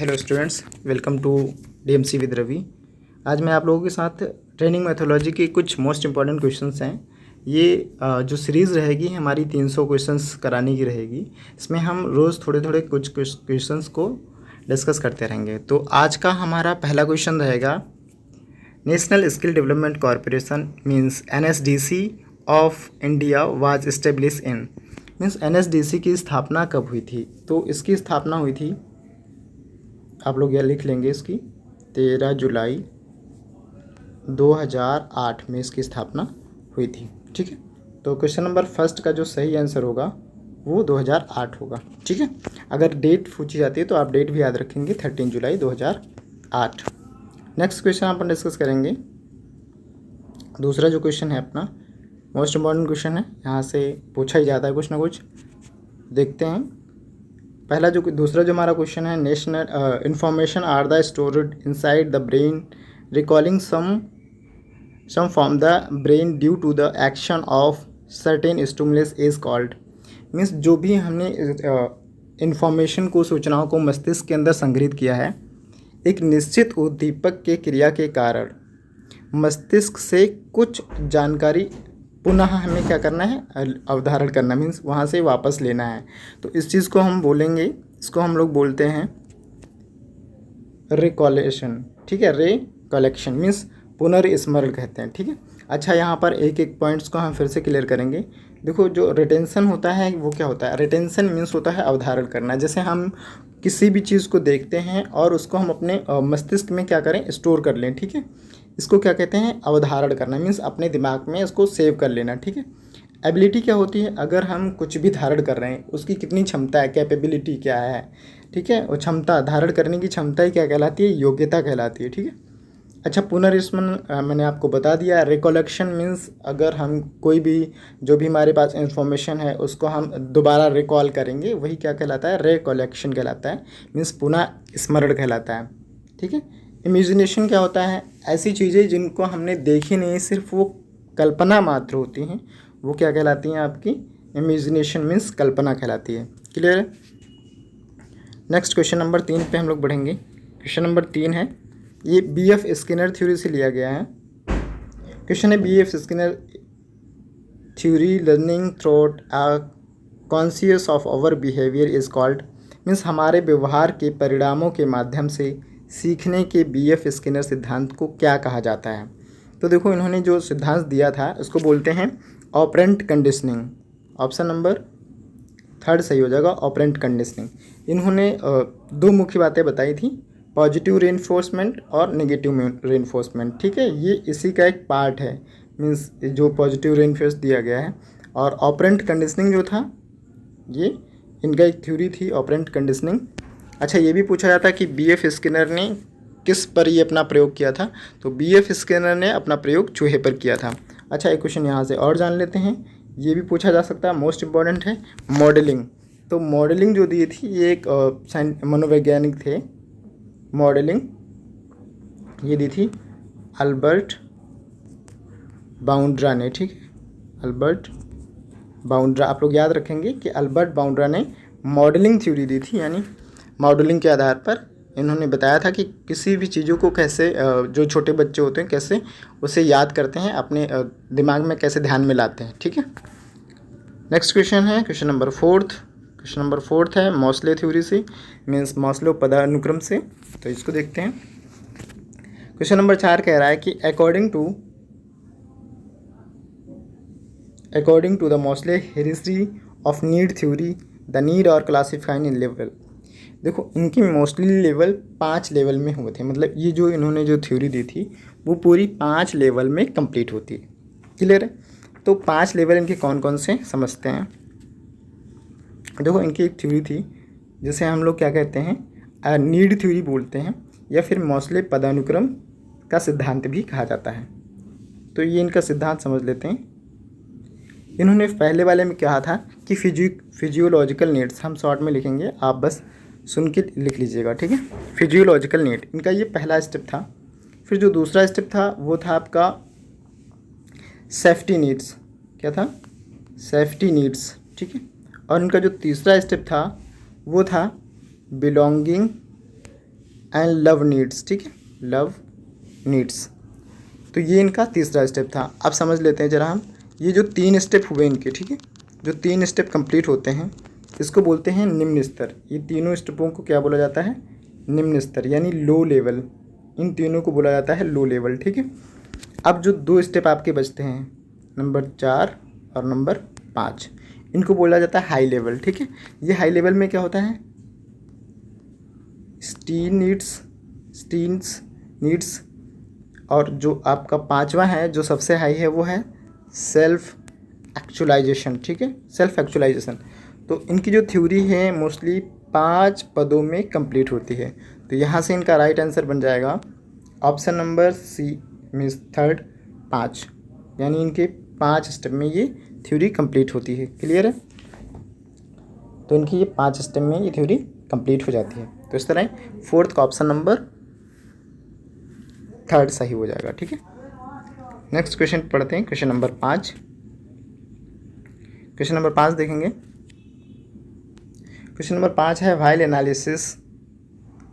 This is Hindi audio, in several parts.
Hello students, welcome to DMC with Ravi. आज मैं आप लोगों के साथ ट्रेनिंग मेथोडोलॉजी के कुछ मोस्ट इंपॉर्टेंट क्वेश्चंस हैं। ये जो सीरीज़ रहेगी हमारी 300 क्वेश्चंस कराने की रहेगी। इसमें हम रोज़ थोड़े थोड़े कुछ क्वेश्चंस को डिस्कस करते रहेंगे। तो आज का हमारा पहला क्वेश्चन रहेगा, national skill development corporation means NSDC of India was establish in. Means NSDC की स्थापना कब हुई थी? तो इसकी स्थापना हुई थी, आप लोग यह लिख लेंगे, इसकी 13 जुलाई 2008 में इसकी स्थापना हुई थी। ठीक है, तो क्वेश्चन नंबर फर्स्ट का जो सही आंसर होगा वो 2008 होगा। ठीक है, अगर डेट पूछी जाती है तो आप डेट भी याद रखेंगे, 13 जुलाई 2008। नेक्स्ट क्वेश्चन अपन डिस्कस करेंगे। दूसरा जो क्वेश्चन है अपना मोस्ट इम्पॉर्टेंट क्वेश्चन है, यहाँ से पूछा ही जाता है कुछ ना कुछ। देखते हैं दूसरा जो हमारा क्वेश्चन है, national information are the stored inside the brain recalling some from the brain due to the action of certain stimulus is called. Means जो भी हमने इंफॉर्मेशन को, सूचनाओं को मस्तिष्क के अंदर संग्रहित किया है, एक निश्चित उद्दीपक के क्रिया के कारण मस्तिष्क से कुछ जानकारी पुनः हमें क्या करना है, अवधारण करना, मीन्स वहाँ से वापस लेना है। तो इस चीज़ को हम बोलेंगे, इसको हम लोग बोलते हैं रिकॉलेशन। ठीक है, रिकलेक्शन मीन्स पुनर्स्मरण कहते हैं। ठीक है, अच्छा यहाँ पर एक एक पॉइंट्स को हम फिर से क्लियर करेंगे। देखो, जो रिटेंशन होता है वो क्या होता है? रिटेंशन मीन्स होता है अवधारण करना। जैसे हम किसी भी चीज़ को देखते हैं और उसको हम अपने मस्तिष्क में क्या करें, स्टोर कर लें। ठीक है, इसको क्या कहते हैं, अवधारण करना, मीन्स अपने दिमाग में इसको सेव कर लेना। ठीक है, एबिलिटी क्या होती है? अगर हम कुछ भी धारण कर रहे हैं, उसकी कितनी क्षमता है, कैपेबिलिटी क्या है। ठीक है, और क्षमता, धारण करने की क्षमता ही क्या कहलाती है, योग्यता कहलाती है। ठीक है, अच्छा, पुनर्स्मरण मैंने आपको बता दिया। रिकॉलेक्शन मीन्स अगर हम कोई भी, जो भी हमारे पास इंफॉर्मेशन है उसको हम दोबारा रिकॉल करेंगे, वही क्या कहलाता है, रिकॉलेक्शन कहलाता है, मीन्स पुनः स्मरण कहलाता है। ठीक है, इमेजिनेशन क्या होता है? ऐसी चीज़ें जिनको हमने देखी नहीं, सिर्फ वो कल्पना मात्र होती हैं, वो क्या कहलाती हैं आपकी, इमेजिनेशन मीन्स कल्पना कहलाती है। क्लियर है? नेक्स्ट क्वेश्चन नंबर 3 पे हम लोग बढ़ेंगे। क्वेश्चन नंबर 3 है, ये BF स्किनर थ्योरी से लिया गया है। क्वेश्चन है, BF Skinner theory learning throat conscious of our behaviour is called. Means हमारे व्यवहार के परिणामों के माध्यम से सीखने के BF स्किनर सिद्धांत को क्या कहा जाता है? तो देखो, इन्होंने जो सिद्धांत दिया था उसको बोलते हैं ऑपरेंट कंडीशनिंग। ऑप्शन नंबर 3 सही हो जाएगा, ऑपरेंट कंडीशनिंग। इन्होंने दो मुख्य बातें बताई थी, पॉजिटिव रेनफोर्समेंट और नेगेटिव रेनफोर्समेंट। ठीक है, ये इसी का एक पार्ट है, मीन्स जो पॉजिटिव रेनफोर्स दिया गया है। और ऑपरेंट कंडीशनिंग जो था, ये इनका एक थ्योरी थी, ऑपरेंट कंडीशनिंग। अच्छा, ये भी पूछा जाता है कि BF स्किनर ने किस पर ये अपना प्रयोग किया था? तो BF स्किनर ने अपना प्रयोग चूहे पर किया था। अच्छा, एक क्वेश्चन यहाँ से और जान लेते हैं, ये भी पूछा जा सकता है, मोस्ट इम्पॉर्टेंट है, मॉडलिंग। तो मॉडलिंग जो दी थी, ये एक मनोवैज्ञानिक थे, मॉडलिंग ये दी थी अल्बर्ट बाउंड्रा ने। ठीक है, अल्बर्ट बाउंड्रा, आप लोग याद रखेंगे कि अल्बर्ट बाउंड्रा ने मॉडलिंग थ्योरी दी थी, यानी मॉडलिंग के आधार पर इन्होंने बताया था कि किसी भी चीज़ों को कैसे, जो छोटे बच्चे होते हैं कैसे उसे याद करते हैं, अपने दिमाग में कैसे ध्यान में लाते हैं। ठीक है, नेक्स्ट क्वेश्चन है, क्वेश्चन नंबर 4। क्वेश्चन नंबर 4 है मॉस्ले थ्योरी से, मीन्स मॉस्लो पदानुक्रम से। तो इसको देखते हैं। क्वेश्चन नंबर 4 कह रहा है कि according to the Maslow hierarchy of need theory the need are classified in level. देखो, इनकी मोस्टली लेवल 5 लेवल में हुए थे, मतलब ये जो इन्होंने जो थ्योरी दी थी वो पूरी 5 लेवल में कंप्लीट होती है। क्लियर है? तो 5 लेवल इनके कौन कौन से समझते हैं। देखो, इनकी एक थ्योरी थी जिसे हम लोग क्या कहते हैं, नीड थ्योरी बोलते हैं, या फिर मॉस्ले पदानुक्रम का सिद्धांत भी कहा जाता है। तो ये इनका सिद्धांत समझ लेते हैं। इन्होंने पहले वाले में कहा था कि फिजियोलॉजिकल नीड्स, हम शॉर्ट में लिखेंगे, आप बस सुन के लिख लीजिएगा। ठीक है, फिजियोलॉजिकल नीड, इनका ये पहला स्टेप था। फिर जो दूसरा स्टेप था वो था आपका सेफ्टी नीड्स। क्या था? Safety needs. ठीक है, और इनका जो तीसरा स्टेप था वो था बिलोंगिंग एंड लव नीड्स, ठीक है, लव नीड्स। तो ये इनका तीसरा स्टेप था। अब समझ लेते हैं जरा हम, ये जो 3 स्टेप हुए इनके, ठीक है, जो 3 स्टेप कंप्लीट होते हैं इसको बोलते हैं निम्न स्तर। ये तीनों स्टेपों को क्या बोला जाता है? निम्न स्तर, यानी लो लेवल। इन तीनों को बोला जाता है लो लेवल, ठीक है। अब जो 2 स्टेप आपके बचते हैं, नंबर 4 और नंबर 5, इनको बोला जाता है हाई लेवल, ठीक है। ये हाई लेवल में क्या होता है? Stains needs. और जो आपका 5वां है, जो सबसे हाई है, वो है सेल्फ एक्चुअलाइजेशन, ठीक है, सेल्फ एक्चुअलाइजेशन। तो इनकी जो थ्योरी है मोस्टली 5 पदों में कंप्लीट होती है। तो यहाँ से इनका राइट आंसर बन जाएगा option number C, means third, 5, यानी इनके 5 स्टेप में ये थ्योरी कंप्लीट होती है। क्लियर है? तो इनकी ये 5 स्टेप में ये थ्योरी कंप्लीट हो जाती है। तो इस तरह फोर्थ का ऑप्शन नंबर थर्ड सही हो जाएगा, ठीक है। नेक्स्ट क्वेश्चन पढ़ते हैं, क्वेश्चन नंबर 5। क्वेश्चन नंबर 5 देखेंगे। क्वेश्चन नंबर 5 है, while analysis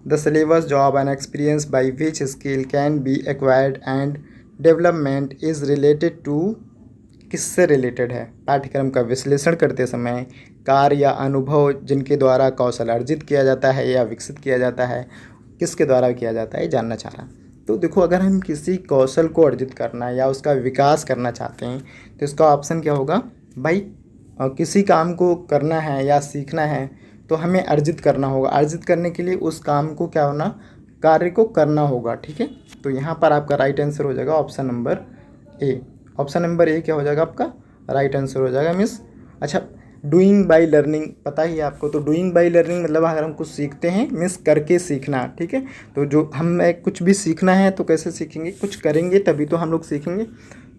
the syllabus, job and experience by which skill can be acquired and development is related to. किससे रिलेटेड है? पाठ्यक्रम का विश्लेषण करते समय कार्य या अनुभव जिनके द्वारा कौशल अर्जित किया जाता है या विकसित किया जाता है, किसके द्वारा किया जाता है, जानना चाह रहा। तो देखो, अगर हम किसी कौशल को अर्जित करना या उसका विकास करना चाहते हैं तो इसका ऑप्शन क्या होगा भाई? किसी काम को करना है या सीखना है तो हमें अर्जित करना होगा। अर्जित करने के लिए उस काम को क्या होना? कार्य को करना होगा, ठीक है। तो यहाँ पर आपका राइट आंसर हो जाएगा option number A. Option number A क्या हो जाएगा आपका? राइट आंसर हो जाएगा। मीन्स अच्छा, डूइंग बाय लर्निंग पता ही है आपको। तो डूइंग बाय लर्निंग मतलब अगर हम कुछ सीखते हैं मीन्स करके सीखना, ठीक है। तो जो हमें कुछ भी सीखना है तो कैसे सीखेंगे? कुछ करेंगे तभी तो हम लोग सीखेंगे।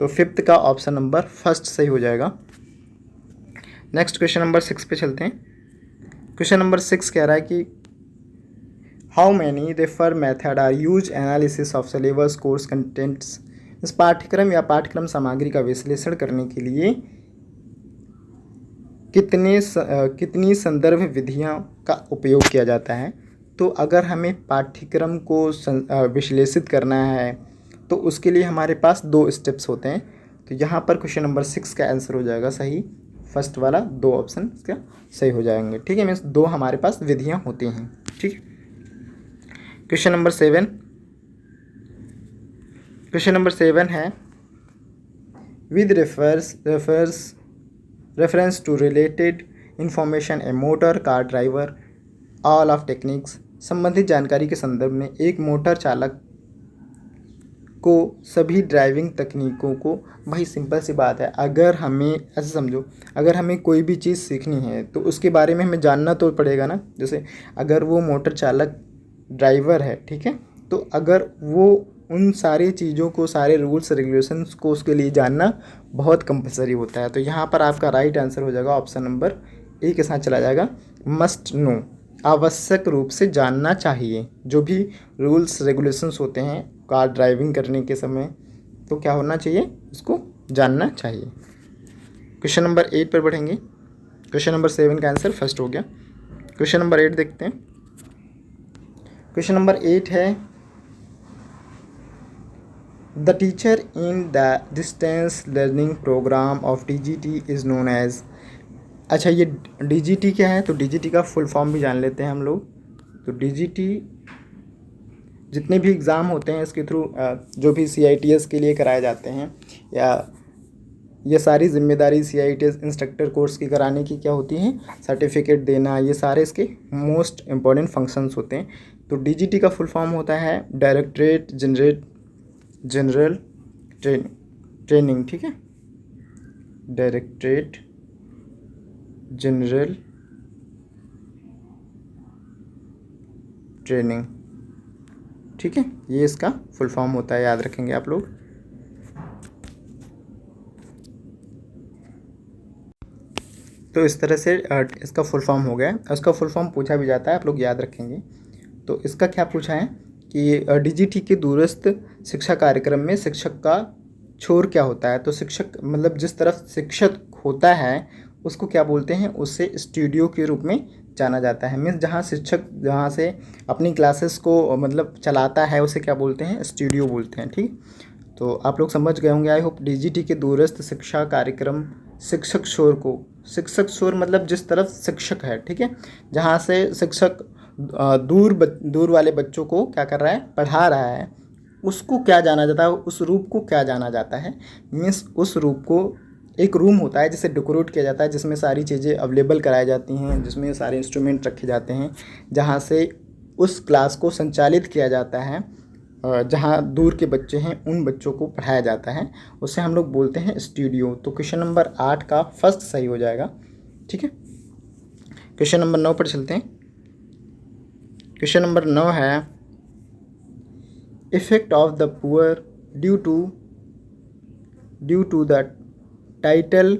तो फिफ्थ का ऑप्शन नंबर फर्स्ट सही हो जाएगा। नेक्स्ट क्वेश्चन नंबर 6 पे चलते हैं। क्वेश्चन नंबर 6 कह रहा है कि how many refer method are use analysis of syllabus course contents. इस पाठ्यक्रम या पाठ्यक्रम सामग्री का विश्लेषण करने के लिए कितनी संदर्भ विधियों का उपयोग किया जाता है। तो अगर हमें पाठ्यक्रम को विश्लेषित करना है तो उसके लिए हमारे पास 2 स्टेप्स होते हैं। तो यहाँ पर क्वेश्चन नंबर 6 का आंसर हो जाएगा सही। फर्स्ट वाला 2 ऑप्शन इसका सही हो जाएंगे, ठीक है। मीन्स 2 हमारे पास विधियाँ होती हैं, ठीक है। Question number 7। क्वेश्चन नंबर 7 है, with reference to related information a motor car driver all of techniques. संबंधित जानकारी के संदर्भ में एक मोटर चालक को सभी ड्राइविंग तकनीकों को, भाई सिंपल सी बात है, अगर हमें ऐसे समझो, अगर हमें कोई भी चीज़ सीखनी है तो उसके बारे में हमें जानना तो पड़ेगा ना। जैसे अगर वो मोटर चालक ड्राइवर है, ठीक है, तो अगर वो उन सारी चीज़ों को, सारे रूल्स रेगुलेशंस को उसके लिए जानना बहुत कंपलसरी होता है। तो यहाँ पर आपका राइट आंसर हो जाएगा ऑप्शन नंबर ए के साथ चला जाएगा, मस्ट नो, आवश्यक रूप से जानना चाहिए। जो भी रूल्स रेगुलेशंस होते हैं कार ड्राइविंग करने के समय, तो क्या होना चाहिए? उसको जानना चाहिए। क्वेश्चन नंबर 8 पर बढ़ेंगे। क्वेश्चन नंबर 7 का आंसर फर्स्ट हो गया। क्वेश्चन नंबर 8 देखते हैं। क्वेश्चन नंबर 8 है, the teacher in the distance learning programme of DGT is known as. अच्छा, ये DGT क्या है? तो DGT का फुल फॉर्म भी जान लेते हैं हम लोग। तो DGT जितने भी एग्ज़ाम होते हैं इसके थ्रू, जो भी CITS के लिए कराए जाते हैं, या ये सारी जिम्मेदारी CITS इंस्ट्रक्टर कोर्स की कराने की क्या होती है? सर्टिफिकेट देना, ये सारे इसके मोस्ट इम्पॉर्टेंट फंक्शंस होते हैं। तो DGT का फुल फॉर्म होता है डायरेक्टरेट जनरल ट्रेनिंग, ठीक है, डायरेक्टरेट जनरल ट्रेनिंग, ठीक है, ये इसका फुल फॉर्म होता है, याद रखेंगे आप लोग। तो इस तरह से इसका फुल फॉर्म हो गया। इसका फुल फॉर्म पूछा भी जाता है, आप लोग याद रखेंगे। तो इसका क्या पूछा है कि DGT के दूरस्थ शिक्षा कार्यक्रम में शिक्षक का छोर क्या होता है। तो शिक्षक मतलब जिस तरफ शिक्षक होता है उसको क्या बोलते हैं? उससे स्टूडियो के रूप में जाना जाता है। मीन्स जहाँ शिक्षक जहाँ से अपनी क्लासेस को मतलब चलाता है उसे क्या बोलते हैं, स्टूडियो बोलते हैं। ठीक, तो आप लोग समझ गए होंगे आई होप। डीजीटी के दूरस्थ शिक्षा कार्यक्रम शिक्षक शोर मतलब जिस तरफ शिक्षक है, ठीक है, जहाँ से शिक्षक दूर वाले बच्चों को क्या कर रहा है, पढ़ा रहा है, उसको क्या जाना जाता है, उस रूप को क्या जाना जाता है। मीन्स उस रूप को एक रूम होता है जिसे डेकोरेट किया जाता है, जिसमें सारी चीज़ें अवेलेबल कराई जाती हैं, जिसमें सारे इंस्ट्रूमेंट रखे जाते हैं, जहाँ से उस क्लास को संचालित किया जाता है, जहाँ दूर के बच्चे हैं उन बच्चों को पढ़ाया जाता है, उसे हम लोग बोलते हैं स्टूडियो। तो क्वेश्चन नंबर 8 का फर्स्ट सही हो जाएगा। ठीक है, क्वेश्चन नंबर 9 पर चलते हैं। क्वेश्चन नंबर 9 है effect of the poor due to the title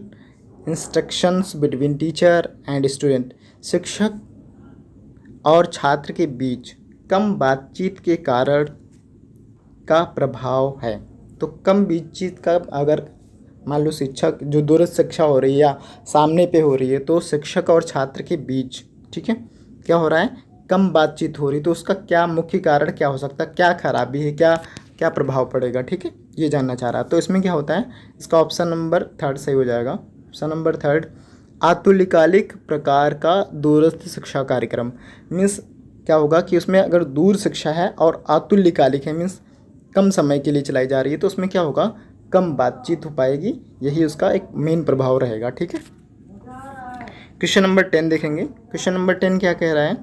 instructions between teacher and student. शिक्षक और छात्र के बीच कम बातचीत के कारण का प्रभाव है। तो कम बातचीत का, अगर मान लो शिक्षक जो दूरस्थ शिक्षा हो रही है या सामने पे हो रही है, तो शिक्षक और छात्र के बीच, ठीक है, क्या हो रहा है, कम बातचीत हो रही, तो उसका क्या मुख्य कारण क्या हो सकता है, क्या खराबी है, क्या प्रभाव पड़ेगा। ठीक है, ये जानना चाह रहा है। तो इसमें क्या होता है, इसका ऑप्शन नंबर 3 सही हो जाएगा। ऑप्शन नंबर 3 अतुल्यकालिक प्रकार का दूरस्थ शिक्षा कार्यक्रम। मीन्स क्या होगा कि उसमें अगर दूर शिक्षा है और अतुल्यकालिक है, मीन्स कम समय के लिए चलाई जा रही है, तो उसमें क्या होगा, कम बातचीत हो पाएगी, यही उसका एक मेन प्रभाव रहेगा। ठीक है, क्वेश्चन नंबर 10 देखेंगे। क्वेश्चन नंबर 10 क्या कह रहा है,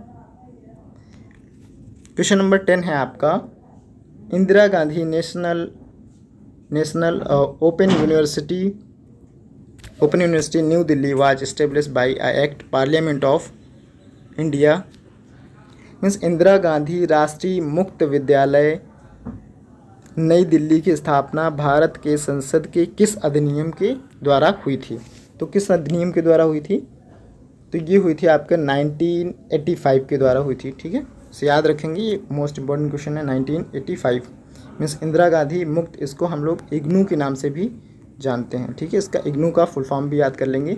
क्वेश्चन नंबर 10 है आपका Indira Gandhi national open university new Delhi was established by act parliament of India. Means Indira Gandhi राष्ट्रीय मुक्त विद्यालय नई दिल्ली की स्थापना भारत के संसद के किस अधिनियम के द्वारा हुई थी। तो किस अधिनियम के द्वारा हुई थी, तो ये हुई थी आपके 1985 के द्वारा हुई थी। ठीक है, तो याद रखेंगे, ये मोस्ट इंपॉर्टेंट क्वेश्चन है। 1985 मीन्स इंदिरा गांधी मुक्त, इसको हम लोग इग्नू के नाम से भी जानते हैं। ठीक है, इसका इग्नू का फुल फॉर्म भी याद कर लेंगे,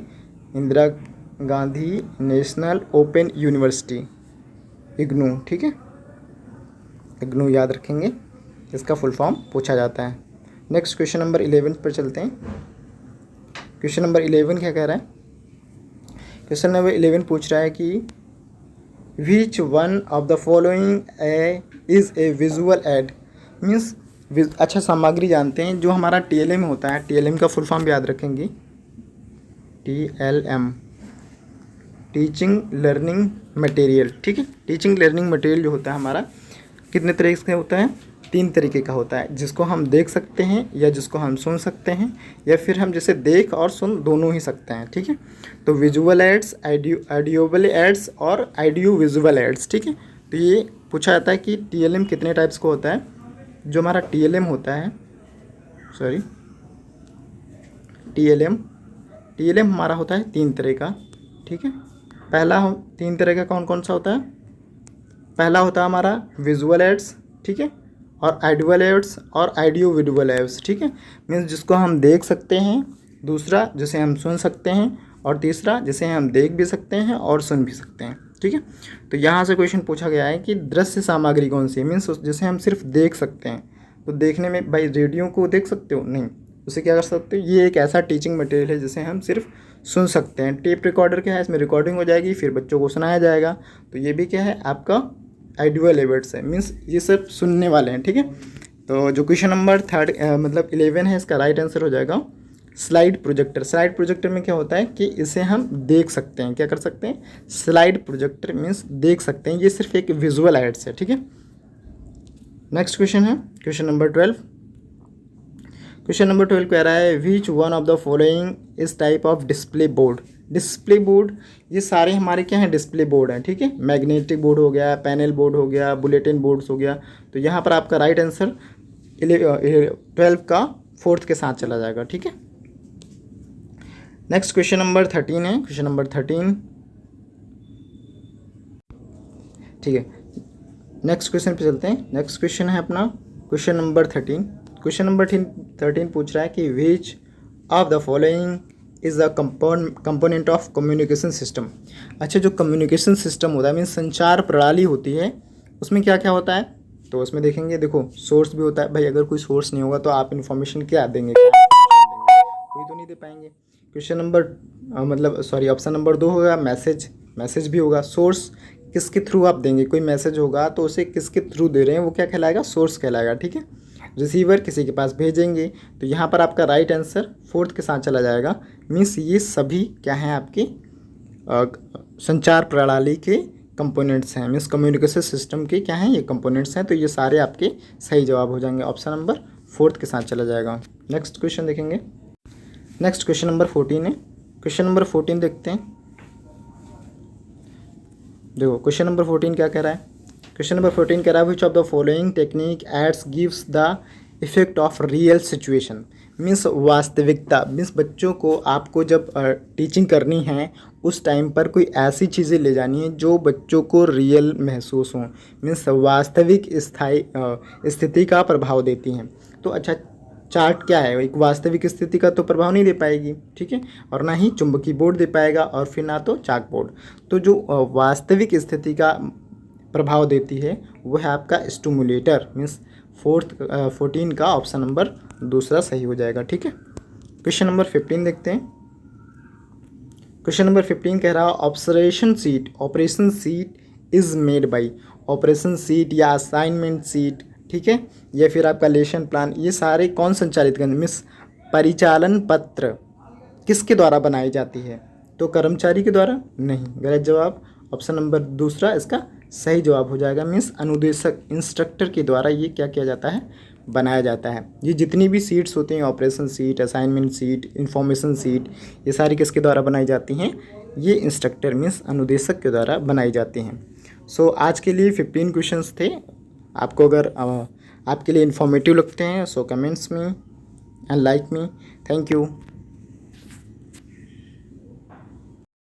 Indira Gandhi national open university, IGNOU. ठीक है, इग्नू याद रखेंगे, इसका फुल फॉर्म पूछा जाता है। नेक्स्ट क्वेश्चन नंबर 11 पर चलते हैं। क्वेश्चन नंबर 11 क्या कह रहा है, क्वेश्चन नंबर 11 पूछ रहा है कि which one of the following is a visual add. Means अच्छा, सामग्री जानते हैं, जो हमारा TLM होता है, TLM का फुल फॉर्म याद रखेंगे, TLM टीचिंग लर्निंग मटेरियल। ठीक है, टीचिंग लर्निंग मटेरियल जो होता है हमारा कितने तरीके से होता है, 3 तरीके का होता है, जिसको हम देख सकते हैं या जिसको हम सुन सकते हैं, या फिर हम जिसे देख और सुन दोनों ही सकते हैं। ठीक है, तो विजुअल एड्स, ऑडियोबल एड्स और ऑडियो विजुअल एड्स। ठीक है, तो ये पूछा जाता है कि TLM कितने टाइप्स का होता है। जो हमारा TLM होता है, सॉरी TLM हमारा होता है 3 तरह का। ठीक है, पहला 3 तरह का कौन कौन सा होता है, पहला होता है हमारा विजुअल एड्स, ठीक है, और ऑडियो एड्स और ऑडियो विजुअल एड्स। ठीक है, मीन्स जिसको हम देख सकते हैं, दूसरा जिसे हम सुन सकते हैं, और तीसरा जिसे हम देख भी सकते हैं और सुन भी सकते हैं। ठीक है, तो यहाँ से क्वेश्चन पूछा गया है कि दृश्य सामग्री कौन सी है। मीन्स जिसे हम सिर्फ देख सकते हैं, तो देखने में भाई रेडियो को देख सकते हो, नहीं, उसे क्या कर सकते हो, ये एक ऐसा टीचिंग मटेरियल है जिसे हम सिर्फ सुन सकते हैं। टेप रिकॉर्डर क्या है, इसमें रिकॉर्डिंग हो जाएगी, फिर बच्चों को सुनाया जाएगा, तो ये भी क्या है आपका ऑडियो एलिमेंट्स है, मीन्स ये सब सुनने वाले हैं। ठीक है, तो जो क्वेश्चन नंबर 11 है, इसका राइट आंसर हो जाएगा स्लाइड प्रोजेक्टर। स्लाइड प्रोजेक्टर में क्या होता है कि इसे हम देख सकते हैं, क्या कर सकते हैं, स्लाइड प्रोजेक्टर मीन्स देख सकते हैं, ये सिर्फ एक विजुअल एड्स है। ठीक है, नेक्स्ट क्वेश्चन है क्वेश्चन नंबर 12। क्वेश्चन नंबर 12 कह रहा है which one of the following is type of display board. Display board, ये सारे हमारे क्या हैं, डिस्प्ले बोर्ड हैं। ठीक है, मैग्नेटिक बोर्ड हो गया, पैनल बोर्ड हो गया, बुलेटिन बोर्ड्स हो गया, तो यहाँ पर आपका राइट आंसर 12 का 4th के साथ चला जाएगा। ठीक है, नेक्स्ट क्वेश्चन नंबर 13 है, क्वेश्चन नंबर 13। ठीक है, नेक्स्ट क्वेश्चन पे चलते हैं। नेक्स्ट क्वेश्चन है अपना क्वेश्चन नंबर 13। क्वेश्चन नंबर 13 पूछ रहा है कि विच of the following is a component of communication system. अच्छा, जो कम्युनिकेशन सिस्टम होता है मीन्स संचार प्रणाली होती है, उसमें क्या क्या होता है? तो उसमें देखेंगे, देखो सोर्स भी होता है भाई, अगर कोई सोर्स नहीं होगा तो आप इन्फॉर्मेशन क्या देंगे, कोई तो नहीं दे पाएंगे। क्वेश्चन नंबर मतलब सॉरी ऑप्शन नंबर 2 होगा मैसेज, मैसेज भी होगा। सोर्स किसके थ्रू आप देंगे, कोई मैसेज होगा तो उसे किसके थ्रू दे रहे हैं वो क्या कहलाएगा, सोर्स कहलाएगा, ठीक है। रिसीवर किसी के पास भेजेंगे, तो यहाँ पर आपका राइट आंसर फोर्थ के साथ चला जाएगा। मीन्स ये सभी क्या हैं आपके संचार प्रणाली के कंपोनेंट्स हैं, मीन्स कम्युनिकेशन सिस्टम के क्या हैं, ये कंपोनेंट्स हैं। तो ये सारे आपके सही जवाब हो जाएंगे, ऑप्शन नंबर फोर्थ के साथ चला जाएगा। नेक्स्ट क्वेश्चन देखेंगे। नेक्स्ट क्वेश्चन नंबर 14 है। क्वेश्चन नंबर 14 देखते हैं। देखो क्वेश्चन नंबर 14 क्या कह रहा है। क्वेश्चन नंबर 14 कह रहा है which of the following technique aids gives the effect of real situation. Means वास्तविकता, मीन्स बच्चों को आपको जब टीचिंग करनी है उस टाइम पर कोई ऐसी चीज़ें ले जानी है जो बच्चों को रियल महसूस हों, मीन्स वास्तविक स्थायी स्थिति का प्रभाव देती हैं। तो अच्छा, चार्ट क्या है, एक वास्तविक स्थिति का तो प्रभाव नहीं दे पाएगी, ठीक है, और ना ही चुंबकीय बोर्ड दे पाएगा और फिर ना तो चाक बोर्ड। तो जो वास्तविक स्थिति का प्रभाव देती है वो है आपका स्टिमुलेटर, मीन्स 14 का ऑप्शन नंबर दूसरा सही हो जाएगा, ठीक है। क्वेश्चन नंबर 15 देखते हैं। क्वेश्चन नंबर 15 कह रहा है operation seat is made by. Operation seat या असाइनमेंट सीट, ठीक है, या फिर आपका लेसन प्लान, ये सारे कौन संचालित करेंगे, मिस परिचालन पत्र किसके द्वारा बनाई जाती है? तो कर्मचारी के द्वारा नहीं, गलत जवाब। ऑप्शन नंबर दूसरा इसका सही जवाब हो जाएगा, मीन्स अनुदेशक इंस्ट्रक्टर के द्वारा ये क्या किया जाता है, बनाया जाता है। ये जितनी भी सीट्स होती हैं, operation seat, assignment seat, information seat, ये सारी किसके द्वारा बनाई जाती हैं? ये इंस्ट्रक्टर मीन्स अनुदेशक के द्वारा बनाई जाती हैं। सो आज के लिए 15 क्वेश्चंस थे। आपको अगर आपके लिए इन्फॉर्मेटिव लगते हैं सो कमेंट्स में and like me. Thank you.